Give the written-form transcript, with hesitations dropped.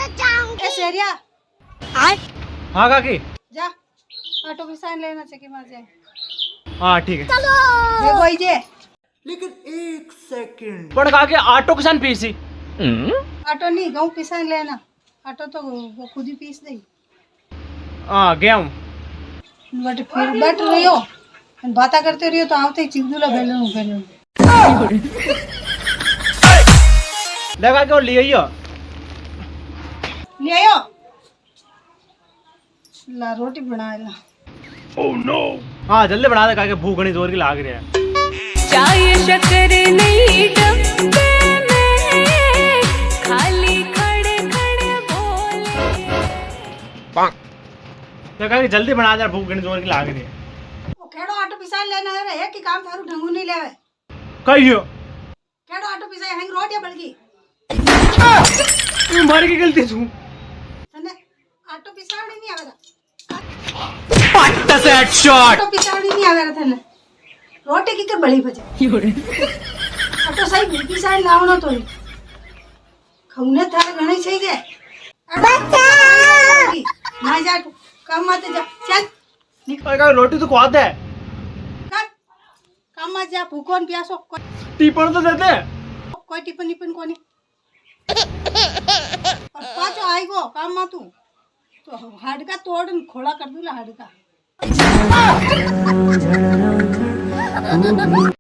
ए सेरिया हाँ काकी जा ऑटो की साइन लेना चाहिए मार जाए हाँ ठीक है ये कोई जे पण काकी ऑटो किसान पीसी ऑटो नहीं गाँव की साइन लेना ऑटो तो वो खुद ही पीस दे हाँ गया हूँ बट फिर बैठ रही हो बातें करते रहियो तो आवते ही चिगदुला बेलन बेलन लगा के और ले आइयो ले आयो ला रोटी बना ला हाँ जल्दी बना दे काकी भूख घनी जोर की लाग रही है चाय शक्कर नहीं डब्बे में खाली खड़े खड़े बोले तो काकी जल्दी बना दे भूख घनी जोर की लाग रही है ओ केड़ो ऑटो पिसान लेना है रे की काम थारू ढंगू नहीं लेवे कहियो केड़ो ऑटो पिसाय हंग रोटियां बळगी मारी की गलती छू तने ऑटो पिसावड़ी नहीं आवेला पट्टा से हेडशॉट ऑटो पिसावड़ी नहीं आवेला तने रोटी की कर बળી बजे ऑटो सही पिसाय लावणो तो खौने थारे घणी छई जे बच्चा ना जा तू काम मत जा चल अरे काकी रोटी तो खुआ दे कर काम मत जा भूखोन प्यासो टीपण तो देते कोई टिफिन निपन कोनी और पाछो आई गो काम मा तू तो हाडका तोड़ खोला कर दूला हाडका